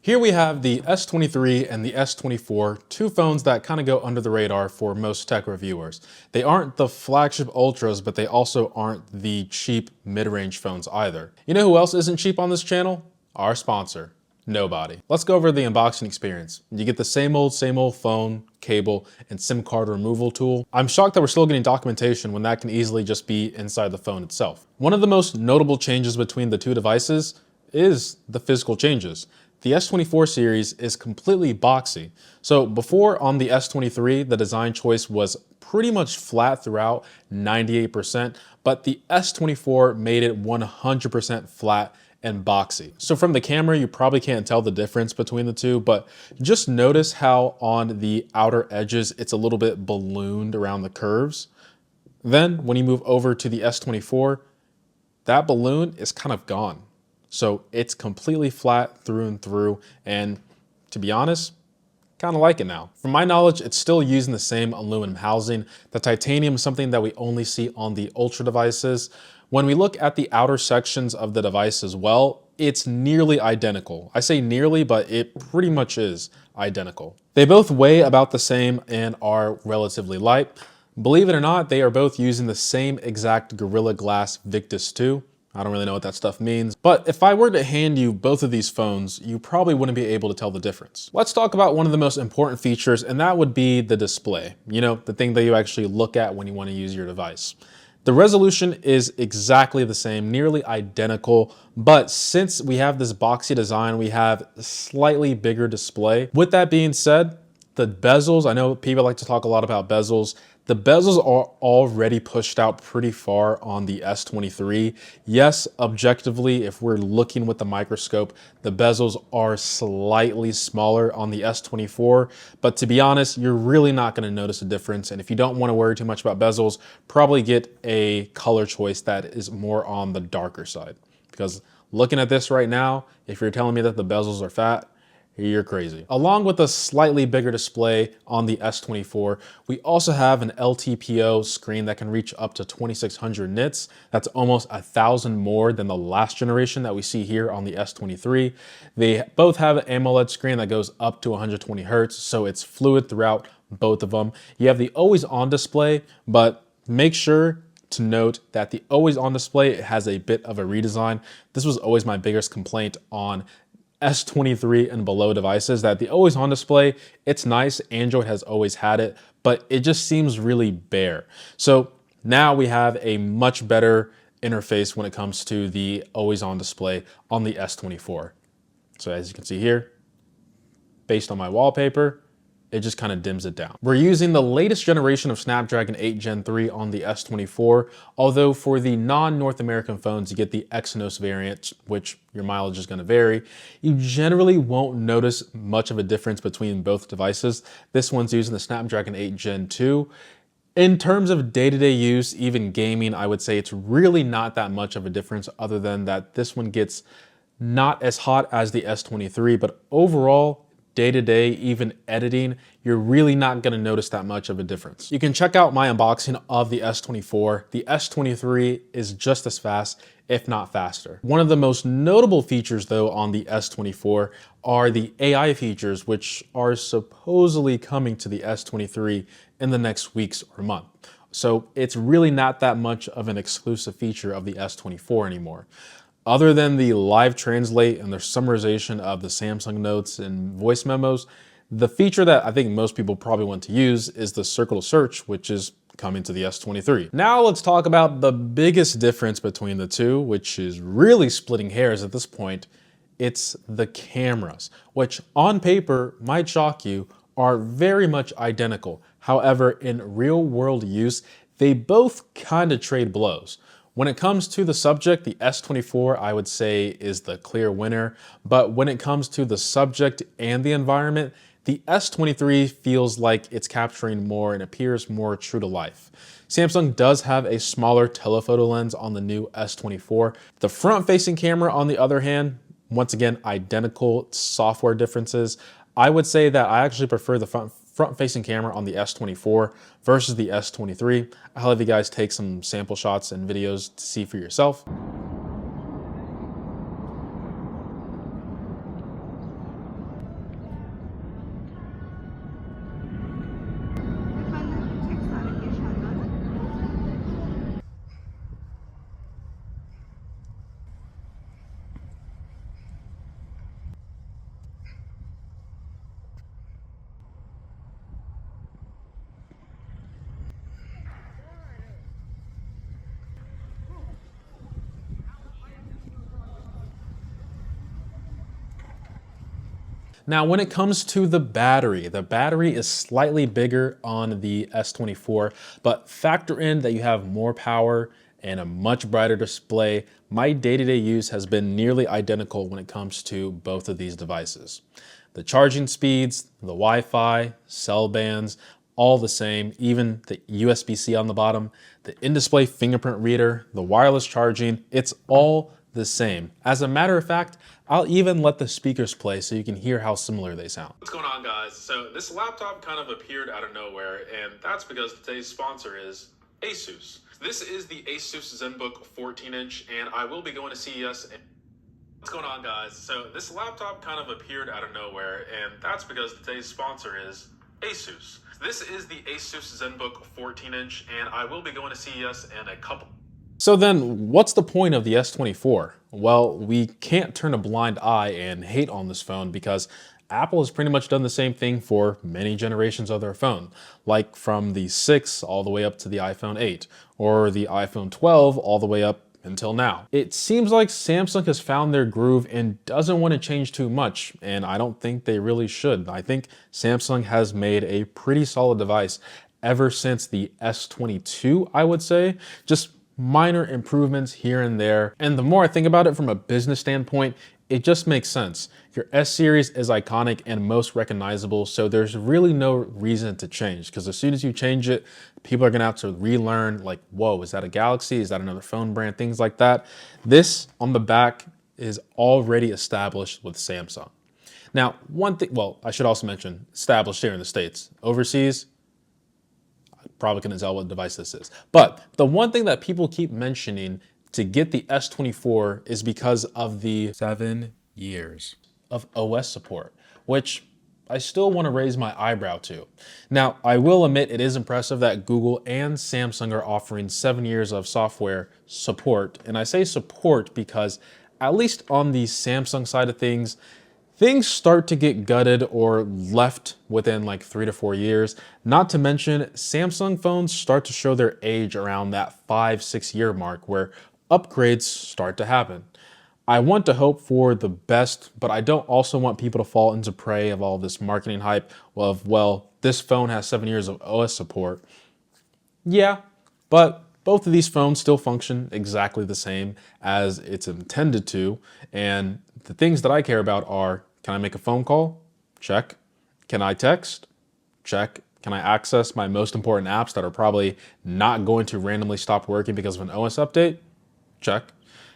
Here we have the S23 and the S24, two phones that kind of go under the radar for most tech reviewers. They aren't the flagship ultras, but they also aren't the cheap mid-range phones either. You know who else isn't cheap on this channel? Our sponsor, nobody. Let's go over the unboxing experience. You get the same old phone, cable, and SIM card removal tool. I'm shocked that we're still getting documentation when that can easily just be inside the phone itself. One of the most notable changes between the two devices is the physical changes. The S24 series is completely boxy. So before on the S23, the design choice was pretty much flat throughout, 98%, but the S24 made it 100% flat and boxy. So from the camera, you probably can't tell the difference between the two, but just notice how on the outer edges, it's a little bit ballooned around the curves. Then when you move over to the S24, that balloon is kind of gone. So it's completely flat through and through, and to be honest, kind of like it now. From my knowledge, it's still using the same aluminum housing. The titanium is something that we only see on the Ultra devices. When we look at the outer sections of the device as well, it's nearly identical. I say nearly, but it pretty much is identical. They both weigh about the same and are relatively light. Believe it or not, they are both using the same exact Gorilla Glass Victus 2. I don't really know what that stuff means, but if I were to hand you both of these phones, you probably wouldn't be able to tell the difference. Let's talk about one of the most important features, and that would be the display. You know, the thing that you actually look at when you want to use your device. The resolution is exactly the same, nearly identical, but since we have this boxy design, we have a slightly bigger display. With that being said, the bezels, I know people like to talk a lot about bezels. The bezels are already pushed out pretty far on the S23. Yes, objectively, if we're looking with the microscope, the bezels are slightly smaller on the S24, but to be honest, you're really not gonna notice a difference. And if you don't wanna worry too much about bezels, probably get a color choice that is more on the darker side. Because looking at this right now, if you're telling me that the bezels are fat, you're crazy. Along with a slightly bigger display on the S24, we also have an LTPO screen that can reach up to 2600 nits. That's almost 1,000 more than the last generation that we see here on the S23. They both have an AMOLED screen that goes up to 120 Hertz, so it's fluid throughout both of them. You have the always on display, but make sure to note that the always on display has a bit of a redesign. This was always my biggest complaint on S23 and below devices, that the always on display, it's nice, Android has always had it, but it just seems really bare. So now we have a much better interface when it comes to the always on display on the S24. So as you can see here, based on my wallpaper, it just kind of dims it down. We're using the latest generation of Snapdragon 8 Gen 3 on the S24, although for the non-North American phones, you get the Exynos variant, which your mileage is gonna vary. You generally won't notice much of a difference between both devices. This one's using the Snapdragon 8 Gen 2. In terms of day-to-day use, even gaming, I would say it's really not that much of a difference, other than that this one gets not as hot as the S23, but overall, day-to-day, even editing, you're really not gonna notice that much of a difference. You can check out my unboxing of the S24. The S23 is just as fast, if not faster. One of the most notable features though on the S24 are the AI features, which are supposedly coming to the S23 in the next weeks or month. So it's really not that much of an exclusive feature of the S24 anymore. Other than the live translate and the summarization of the Samsung notes and voice memos, the feature that I think most people probably want to use is the circle to search, which is coming to the S23. Now let's talk about the biggest difference between the two, which is really splitting hairs at this point. It's the cameras, which on paper might shock you, are very much identical. However, in real world use, they both kind of trade blows. When it comes to the subject, the S24 I would say is the clear winner, but when it comes to the subject and the environment, the S23 feels like it's capturing more and appears more true to life. Samsung does have a smaller telephoto lens on the new S24. The front-facing camera, on the other hand, once again, identical software differences. I would say that I actually prefer the front-facing camera on the S24 versus the S23. I'll have you guys take some sample shots and videos to see for yourself. Now, when it comes to the battery is slightly bigger on the S24, but factor in that you have more power and a much brighter display. My day-to-day use has been nearly identical when it comes to both of these devices. The charging speeds, the Wi-Fi, cell bands, all the same, even the USB-C on the bottom, the in-display fingerprint reader, the wireless charging, it's all the same. As a matter of fact, I'll even let the speakers play so you can hear how similar they sound. What's going on, guys? So this laptop kind of appeared out of nowhere, and that's because today's sponsor is Asus. This is the Asus ZenBook 14-inch, and I will be going to CES. What's going on, guys? So this laptop kind of appeared out of nowhere, and that's because today's sponsor is Asus. This is the Asus ZenBook 14-inch, and I will be going to CES in a couple. So then, what's the point of the S24? Well, we can't turn a blind eye and hate on this phone because Apple has pretty much done the same thing for many generations of their phone, like from the 6 all the way up to the iPhone 8, or the iPhone 12 all the way up until now. It seems like Samsung has found their groove and doesn't want to change too much, and I don't think they really should. I think Samsung has made a pretty solid device ever since the S22, I would say. Just minor improvements here and there. And the more I think about it from a business standpoint, it just makes sense. Your S series is iconic and most recognizable, so there's really no reason to change, because as soon as you change it, people are gonna have to relearn, like, whoa, is that a Galaxy? Is that another phone brand? Things like that. This on the back is already established with Samsung. Now, one thing, well, I should also mention, established here in the States. Overseas, probably couldn't tell what device this is. But the one thing that people keep mentioning to get the S24 is because of the 7 years of OS support, which I still want to raise my eyebrow to. Now, I will admit it is impressive that Google and Samsung are offering 7 years of software support. And I say support because at least on the Samsung side of things start to get gutted or left within like 3 to 4 years. Not to mention, Samsung phones start to show their age around that 5-6 year mark where upgrades start to happen. I want to hope for the best, but I don't also want people to fall into prey of all this marketing hype of, well, this phone has 7 years of OS support. Yeah, but both of these phones still function exactly the same as it's intended to. And the things that I care about are, can I make a phone call? Check. Can I text? Check. Can I access my most important apps that are probably not going to randomly stop working because of an OS update? Check.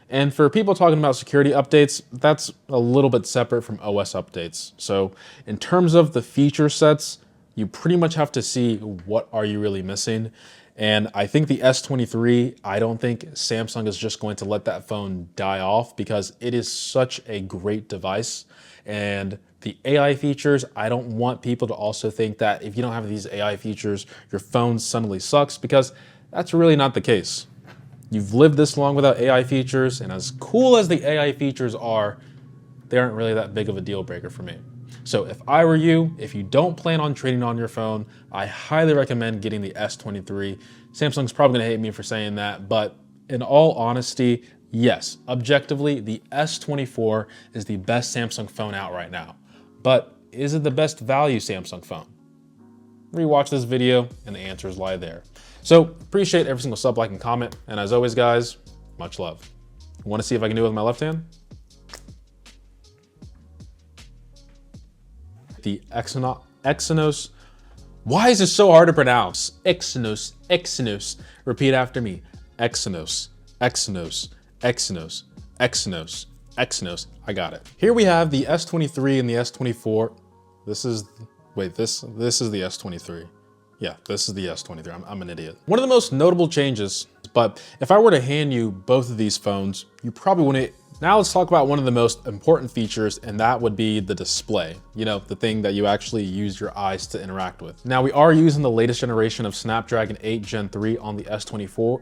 And for people talking about security updates, that's a little bit separate from OS updates. So in terms of the feature sets, you pretty much have to see what are you really missing. And I think the S23, I don't think Samsung is just going to let that phone die off because it is such a great device. And the AI features, I don't want people to also think that if you don't have these AI features, your phone suddenly sucks, because that's really not the case. You've lived this long without AI features, and as cool as the AI features are, they aren't really that big of a deal breaker for me. So if I were you, if you don't plan on trading on your phone, I highly recommend getting the S23. Samsung's probably gonna hate me for saying that, but in all honesty, yes, objectively, the S24 is the best Samsung phone out right now. But is it the best value Samsung phone? Rewatch this video and the answers lie there. So appreciate every single sub, like, and comment. And as always, guys, much love. Want to see if I can do it with my left hand? The Exynos. Why is it so hard to pronounce? Exynos. Repeat after me. Exynos. I got it. Here we have the S23 and the S24. This is the S23. Yeah, this is the S23. I'm an idiot. One of the most notable changes, but if I were to hand you both of these phones, you probably wouldn't. Now let's talk about one of the most important features, and that would be the display. You know, the thing that you actually use your eyes to interact with. Now we are using the latest generation of Snapdragon 8 Gen 3 on the S24.